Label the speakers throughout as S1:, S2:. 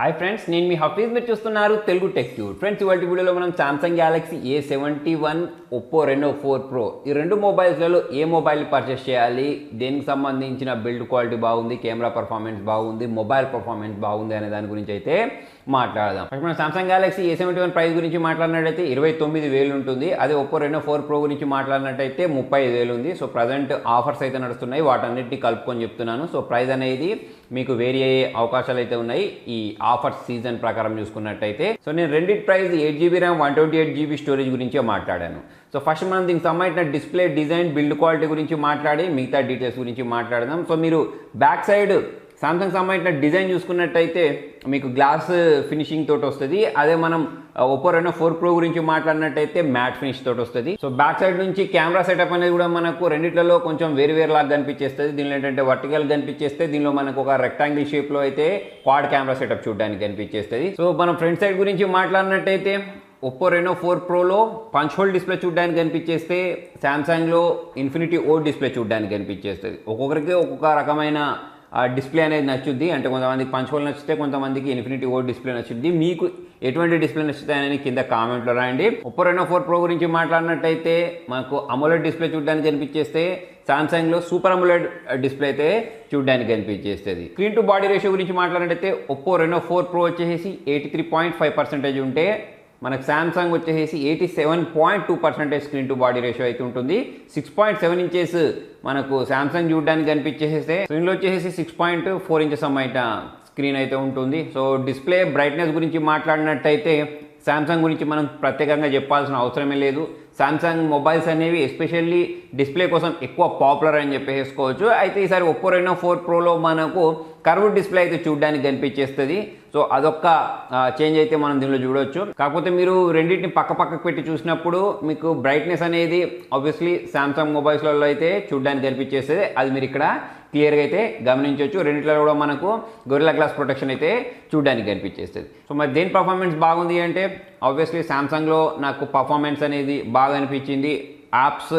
S1: Hi friends, నేను మీ హఫీజ్. మీరు చూస్తున్నారు తెలుగు టెక్ ట్యూబ్. ఫ్రెండ్స్, ఇవాళ వీడియోలో మనం Samsung Galaxy A71, Oppo Reno 4 pro ఈ రెండు మొబైల్స్లలో ఏ మొబైల్ పర్చేస్ చేయాలి, దేనికి సంబంధించిన బిల్డ్ క్వాలిటీ బాగుంది, కెమెరా పర్ఫార్మెన్స్ బాగుంది, మొబైల్ పర్ఫార్మెన్స్ బాగుంది అనే దాని గురించి అయితే మాట్లాడదాం. ఫస్ట్ మనం సామ్సంగ్ గ్యాలక్సీ A71 ప్రైస్ గురించి మాట్లాడినట్టయితే 29,000 ఉంటుంది. అదే ఒప్పో రెనో 4 ప్రో గురించి మాట్లాడినట్టయితే 35,000 ఉంది. సో ప్రజెంట్ ఆఫర్స్ అయితే నడుస్తున్నాయి, వాటన్నిటిని కలుపుకొని చెప్తున్నాను. సో ప్రైస్ అనేది మీకు వేరీ అయ్యే అవకాశాలు అయితే ఉన్నాయి ఈ ఆఫర్ సీజన్ ప్రకారం చూసుకున్నట్టయితే. సో నేను రెండింటి price 8GB RAM 128GB storage గురించే మాట్లాడాను. సో ఫస్ట్ మనం దీనికి సంబంధించిన డిస్ప్లే డిజైన్, బిల్డ్ క్వాలిటీ గురించి మాట్లాడి మిగతా డీటెయిల్స్ గురించి మాట్లాడదాం. సో మీరు బ్యాక్ సైడ్ సామ్సంగ్ సంబంధించిన డిజైన్ చూసుకున్నట్టయితే మీకు గ్లాస్ ఫినిషింగ్ తోటి వస్తుంది. అదే మనం ఒప్పో రెనో 4 ప్రో గురించి మాట్లాడినట్టయితే మ్యాట్ ఫినిష్ తోటి వస్తుంది. సో బ్యాక్ సైడ్ నుంచి కెమెరా సెటప్ అనేది కూడా మనకు రెండిట్లలో కొంచెం వేరు లాగా కనిపించేస్తుంది. దీనిలో ఏంటంటే వర్టికల్ కనిపించేస్తే, దీనిలో మనకు ఒక రెక్టాంగిల్ షేప్లో అయితే క్వాడ్ కెమెరా సెటప్ చూడడానికి కనిపించేస్తుంది. సో మనం ఫ్రంట్ సైడ్ గురించి మాట్లాడినట్టయితే ఒప్పో రెనో 4 ప్రోలో పంచ్ హోల్ డిస్ప్లే చూడడానికి కనిపించేస్తే, శాంసంగ్లో ఇన్ఫినిటీ ఓ డిస్ప్లే చూడడానికి కనిపించేస్తుంది. ఒక్కొక్కరికి ఒక్కొక్క రకమైన డిస్ప్లే అనేది నచ్చుద్ది. అంటే కొంతమందికి పంచ్ హోల్ నచ్చితే, కొంతమందికి ఇన్ఫినిటీ ఓ డిస్ప్లే నచ్చుద్ది. మీకు ఎటువంటి డిస్ప్లే నచ్చుతాయని కింద కామెంట్లో రాయండి. ఒప్పో రెనో 4 ప్రో గురించి మాట్లాడినట్టయితే మనకు అమోలెడ్ డిస్ప్లే చూడడానికి కనిపించేస్తే, సామ్సంగ్లో సూపర్ అమోలెడ్ డిస్ప్లే అయితే చూడడానికి కనిపించేస్తుంది. స్క్రీన్ టు బాడీ రేషియో గురించి మాట్లాడినట్టయితే ఒప్పో రెనో 4 ప్రో వచ్చేసి 83.5% ఉంటే, మనకు సామ్సంగ్ వచ్చేసి 87.2% స్క్రీన్ టు బాడీ రేషియో అయితే ఉంటుంది. 6.7 ఇంచెస్ మనకు సామ్సంగ్ చూడడానికి కనిపించేస్తే, స్క్రీన్లో వచ్చేసి 6.4 ఇంచెస్ అమ్మాయిట స్క్రీన్ అయితే ఉంటుంది. సో డిస్ప్లే బ్రైట్నెస్ గురించి మాట్లాడినట్టయితే సామ్సంగ్ గురించి మనం ప్రత్యేకంగా చెప్పాల్సిన అవసరమే లేదు. సామ్సంగ్ మొబైల్స్ అనేవి ఎస్పెషల్లీ డిస్ప్లే కోసం ఎక్కువ పాపులర్ అని చెప్పేసుకోవచ్చు. అయితే ఈసారి ఒప్పో రెనో 4 ప్రోలో మనకు కర్వ్డ్ డిస్ప్లే అయితే చూడడానికి కనిపించేస్తుంది. సో అదొక్క చేంజ్ అయితే మనం దీనిలో చూడవచ్చు. కాకపోతే మీరు రెండింటిని పక్కకు పెట్టి చూసినప్పుడు మీకు బ్రైట్నెస్ అనేది ఆబ్వియస్లీ సామ్సంగ్ మొబైల్స్లలో అయితే చూడడానికి కనిపించేస్తుంది. అది మీరు ఇక్కడ క్లియర్గా అయితే గమనించవచ్చు. రెండిట్లో కూడా మనకు గొరిల్లా గ్లాస్ ప్రొటెక్షన్ అయితే చూడడానికి కనిపించేస్తుంది. సో మరి దేని పర్ఫార్మెన్స్ బాగుంది అంటే, ఆబ్వియస్లీ సామ్సంగ్లో నాకు పర్ఫార్మెన్స్ అనేది బాగా అనిపించింది. యాప్స్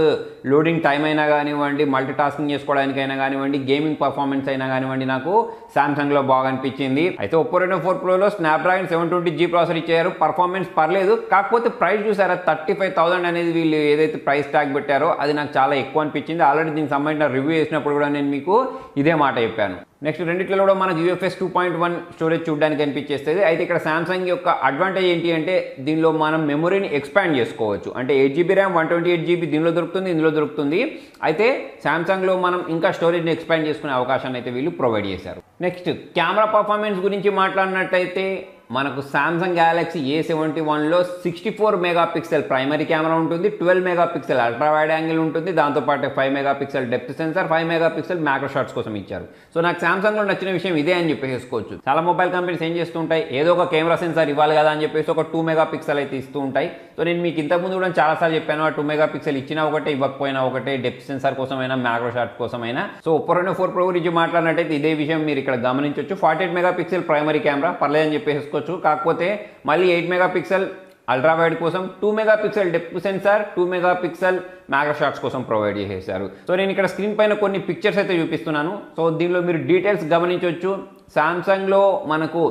S1: లోడింగ్ టైం అయినా కానివ్వండి, మల్టీ టాస్కింగ్ చేసుకోవడానికైనా కానివ్వండి, గేమింగ్ పర్ఫార్మెన్స్ అయినా కానివ్వండి, నాకు సామ్సంగ్లో బాగా అనిపించింది. అయితే ఒప్పో రెనో 4 ప్రోలో స్నాప్డ్రాగన్ 720G ప్రాసెసర్ ఇచ్చారు. పర్ఫార్మెన్స్ పర్లేదు. కాకపోతే ప్రైస్ చూసారా, 35,000 అనేది వీళ్ళు ఏదైతే ప్రైస్ ట్యాగ్ పెట్టారో అది నాకు చాలా ఎక్కువ అనిపించింది. ఆల్రెడీ దీనికి సంబంధించిన రివ్యూ చేసినప్పుడు కూడా నేను మీకు ఇదే మాట చెప్పాను. నెక్స్ట్ రెండిట్లో కూడా మనకు UFS 2.1 స్టోరేజ్ చూడడానికి కనిపించేస్తుంది. అయితే ఇక్కడ సామ్సంగ్ యొక్క అడ్వాంటేజ్ ఏంటి అంటే, దీనిలో మనం మెమొరీని ఎక్స్పాండ్ చేసుకోవచ్చు. అంటే 8GB ర్యామ్ 128GB దీనిలో దొరుకుతుంది, ఇందులో దొరుకుతుంది. అయితే సామ్సంగ్లో మనం ఇంకా స్టోరేజ్ని ఎక్స్పాండ్ చేసుకునే అవకాశాన్ని అయితే వీళ్ళు ప్రొవైడ్ చేశారు. నెక్స్ట్ కెమెరా పర్ఫార్మెన్స్ గురించి మాట్లాడినట్టయితే మనకు సామ్సంగ్ గ్యాలక్సీ A71లో 64 మెగాపిక్సెల్ ప్రైమరీ కెమెరా ఉంటుంది, 12 మెగాపిక్సెల్ అల్ట్రా వైడ్ యాంగిల్ ఉంటుంది, దాంతోపాటు 5 megapixel depth sensor, 5 megapixel macro shots కోసం ఇచ్చారు. సో నాకు సామ్సంగ్లో నచ్చిన విషయం ఇదే అని చెప్పేసుకోవచ్చు. చాలా మొబైల్ కంపెనీస్ ఏం చేస్తుంటాయి, ఏదో ఒక కెమెరా సెన్సార్ ఇవ్వాలి కదా అని చెప్పేసి ఒక 2 మెగాపిక్సెల్ అయితే ఇస్తూ ఉంటాయి. సో నేను మీకు ఇంతకుముందు కూడా చాలాసార్లు చెప్పాను, ఆ 2 మెగాపిక్సెల్ ఇచ్చినా ఒకటే, ఇవ్వకపోయినా ఒకటే, డెప్త్ సెన్సార్ కోసమైనా మ్యాక్రో షాట్ కోసమైనా. సో ఒప్పో రెనో 4 ప్రో గురించి మాట్లాడినట్టయితే ఇదే విషయం మీరు ఇక్కడ గమనించవచ్చు. 48 మెగాపిక్సెల్ ప్రైమరీ కెమెరా పర్లేదని చెప్పేసుకోవచ్చు. కాకపోతే మళ్ళీ 8 మెగాపిక్సెల్ అల్ట్రా వైడ్ కోసం, 2 megapixel depth censor, 2 megapixel macro shots కోసం ప్రొవైడ్ చేసేసారు. సో నేను ఇక్కడ స్క్రీన్ పైన కొన్ని పిక్చర్స్ అయితే చూపిస్తున్నాను. సో దీనిలో మీరు డీటెయిల్స్ గమనించవచ్చు. సామ్సంగ్లో మనకు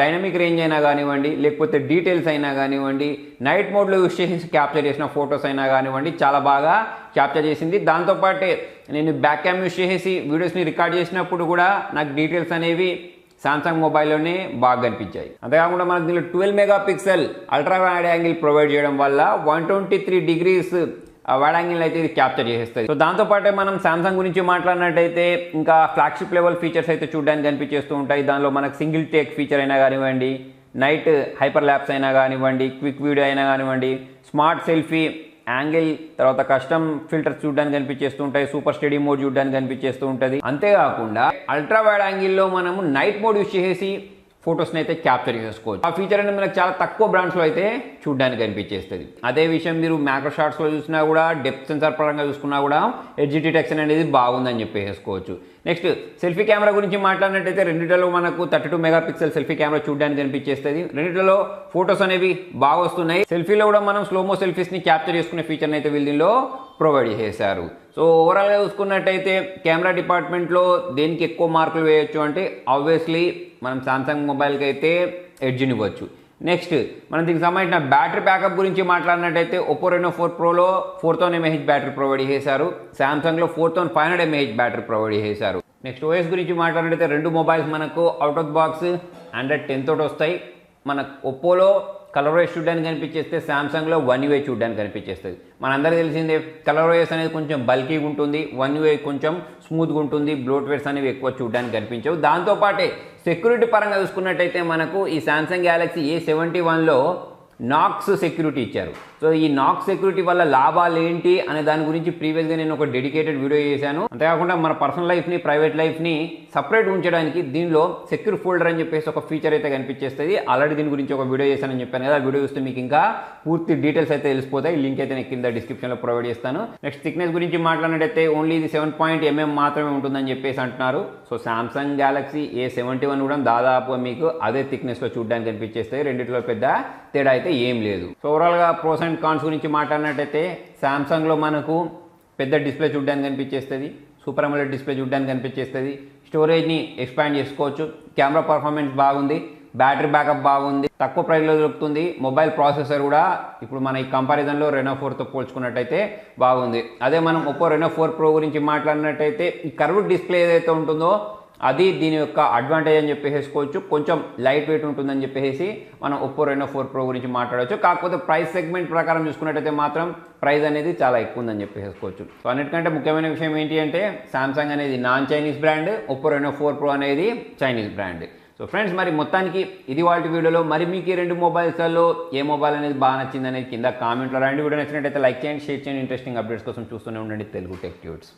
S1: డైనమిక్ రేంజ్ అయినా కానివ్వండి, లేకపోతే డీటెయిల్స్ అయినా కానివ్వండి, నైట్ మోడ్లో యూస్ చేసి క్యాప్చర్ చేసిన ఫొటోస్ అయినా కానివ్వండి, చాలా బాగా క్యాప్చర్ చేసింది. దాంతోపాటే నేను బ్యాక్ క్యామ్ యూస్ చేసి వీడియోస్ని రికార్డ్ చేసినప్పుడు కూడా నాకు డీటెయిల్స్ అనేవి సామ్సంగ్ మొబైల్లోనే బాగా కనిపించాయి. అంతేకాకుండా మనకు దీనిలో 12 megapixel ultra wide angle provide చేయడం వల్ల 123 డిగ్రీస్ వైడ్ యాంగిల్ అయితే ఇది క్యాప్చర్ చేసేస్తుంది. సో దాంతోపాటే మనం సామ్సంగ్ గురించి మాట్లాడినట్టయితే ఇంకా ఫ్లాగ్షిప్ లెవెల్ ఫీచర్స్ అయితే చూడడానికి కనిపించేస్తూ ఉంటాయి. దానిలో మనకు సింగిల్ టేక్ ఫీచర్ అయినా కానివ్వండి, నైట్ హైపర్ ల్యాప్స్ అయినా కానివ్వండి, క్విక్ వీడియో అయినా కానివ్వండి, స్మార్ట్ సెల్ఫీ యాంగిల్, తర్వాత కస్టమ్ ఫిల్టర్స్ చూడడానికి కనిపించేస్తూ ఉంటాయి, సూపర్ స్టడీ మోడ్ చూడడానికి కనిపించేస్తూ ఉంటుంది. అంతేకాకుండా అల్ట్రా వైడ్ యాంగిల్లో మనము నైట్ మోడ్ యూస్ చేసి ఫొటోస్ని అయితే క్యాప్చర్ చేసుకోవచ్చు. ఆ ఫీచర్ అనేది మనకు చాలా తక్కువ బ్రాండ్స్లో అయితే చూడడానికి కనిపించేస్తుంది. అదే విషయం మీరు మ్యాక్రో షాట్స్లో చూసినా కూడా, డెప్త్ సెన్సార్ పరంగా చూసుకున్నా కూడా ఎడ్జ్ డిటెక్షన్ అనేది బాగుందని చెప్పేసుకోవచ్చు. నెక్స్ట్ సెల్ఫీ కెమెరా గురించి మాట్లాడినట్టయితే రెండిట్లో మనకు 32 మెగాపిక్సెల్ సెల్ఫీ కెమెరా చూడడానికి కనిపించేస్తుంది. రెండిట్లో ఫొటోస్ అనేవి బాగా వస్తున్నాయి. సెల్ఫీలో కూడా మనం స్లోమో సెల్ఫీస్ని క్యాప్చర్ చేసుకునే ఫీచర్ని అయితే వీళ్ళు దీనిలో ప్రొవైడ్ చేశారు. సో ఓవరాల్గా చూసుకున్నట్టయితే కెమెరా డిపార్ట్మెంట్లో దేనికి ఎక్కువ మార్కులు వేయొచ్చు అంటే, ఆబ్వియస్లీ మనం సామ్సంగ్ మొబైల్కి అయితే ఎడ్జ్ని ఇవ్వచ్చు. నెక్స్ట్ మనం దీనికి సంబంధించిన బ్యాటరీ బ్యాకప్ గురించి మాట్లాడినట్టయితే ఒప్పో రెనో 4 ప్రోలో 4000 mAh బ్యాటరీ ప్రొవైడ్ చేశారు. సామ్సంగ్లో 4500 mAh బ్యాటరీ ప్రొవైడ్ చేశారు. నెక్స్ట్ ఓఎస్ గురించి మాట్లాడినట్టయితే రెండు మొబైల్స్ మనకు అవుట్ ఆఫ్ బాక్స్ Android 10 తోటి వస్తాయి. మన ఒప్పోలో కలర్ ఓఎస్ చూడడానికి కనిపించేస్తే సామ్సంగ్లో One UI చూడడానికి కనిపించేస్తుంది. మనందరికీ తెలిసిందే కలర్ ఓఎస్ అనేది కొంచెం బల్కీగా ఉంటుంది, One UI కొంచెం స్మూత్గా ఉంటుంది, బ్లోట్వేర్స్ అనేవి ఎక్కువ చూడడానికి కనిపించవు. దాంతోపాటే సెక్యూరిటీ పరంగా చూసుకున్నట్టయితే మనకు ఈ సామ్సంగ్ గ్యాలక్సీ A71లో నాక్స్ సెక్యూరిటీ ఇచ్చారు. సో ఈ నాక్స్ సెక్యూరిటీ వల్ల లాభాలు ఏంటి అనే దాని గురించి ప్రీవియస్గా నేను ఒక డెడికేటెడ్ వీడియో చేశాను. అంతేకాకుండా మన పర్సనల్ లైఫ్ని ప్రైవేట్ లైఫ్ని సపరేట్ ఉంచడానికి దీనిలో సెక్యూర్ ఫోల్డర్ అని చెప్పేసి ఒక ఫీచర్ అయితే కనిపించేస్తుంది. ఆల్రెడీ దీని గురించి ఒక వీడియో చేశానని చెప్పాను కదా, ఆ వీడియో చూస్తే మీకు ఇంకా పూర్తి డీటెయిల్స్ అయితే తెలిసిపోతాయి. లింక్ అయితే నేను కింద డిస్క్రిప్షన్లో ప్రొవైడ్ చేస్తాను. నెక్స్ట్ థిక్నెస్ గురించి మాట్లాడినట్టయితే ఓన్లీ ఇది 7.mm మాత్రమే ఉంటుందని చెప్పేసి అంటున్నారు. సో సామ్సంగ్ గ్యాలక్సీ A71 కూడా దాదాపు మీకు అదే థిక్నెస్లో చూడడానికి కనిపించేస్తాయి. రెండిట్లో పెద్ద తేడా అయితే ఏం లేదు. సో ఓవరాల్గా ప్రోస్ అండ్ కాన్స్ గురించి మాట్లాడినట్టయితే సామ్సంగ్లో మనకు పెద్ద డిస్ప్లే చూడడానికి కనిపించేస్తుంది, సూపర్ అమోలెడ్ డిస్ప్లే చూడడానికి కనిపించేస్తుంది, స్టోరేజ్ని ఎక్స్పాండ్ చేసుకోవచ్చు, కెమెరా పర్ఫార్మెన్స్ బాగుంది, బ్యాటరీ బ్యాకప్ బాగుంది, తక్కువ ప్రైస్లో దొరుకుతుంది, మొబైల్ ప్రాసెసర్ కూడా ఇప్పుడు మన ఈ కంపారిజన్లో రెనో 4తో పోల్చుకున్నట్టయితే బాగుంది. అదే మనం ఒప్పో రెనో 4 ప్రో గురించి మాట్లాడినట్టయితే ఈ కర్వ్డ్ డిస్ప్లే ఏదైతే ఉంటుందో అది దీని యొక్క అడ్వాంటేజ్ అని చెప్పేసుకోవచ్చు. కొంచెం లైట్ వెయిట్ ఉంటుందని చెప్పేసి మనం ఒప్పో రెనో 4 ప్రో గురించి మాట్లాడవచ్చు. కాకపోతే ప్రైస్ సెగ్మెంట్ ప్రకారం చూసుకున్నట్టయితే మాత్రం ప్రైస్ అనేది చాలా ఎక్కువ ఉందని చెప్పేసుకోవచ్చు. సో అన్నిటికంటే ముఖ్యమైన విషయం ఏంటి అంటే సామ్సంగ్ అనేది non Chinese brand, Oppo Reno 4 pro అనేది చైనీస్ బ్రాండ్. సో ఫ్రెండ్స్, మరి మొత్తానికి ఇది వాళ్ళ వీడియోలో. మరి మీకు ఈ రెండు మొబైల్స్లలో ఏ మొబైల్ అనేది బాగా నచ్చింది అనేది కింద కామెంట్లో రండి. వీడియో నచ్చినట్టయితే లైక్ చేయండి, షేర్ చేయండి. ఇంట్రెస్టింగ్ అప్డేట్స్ కోసం చూస్తూనే ఉండండి తెలుగు టెక్ ట్యూట్స్.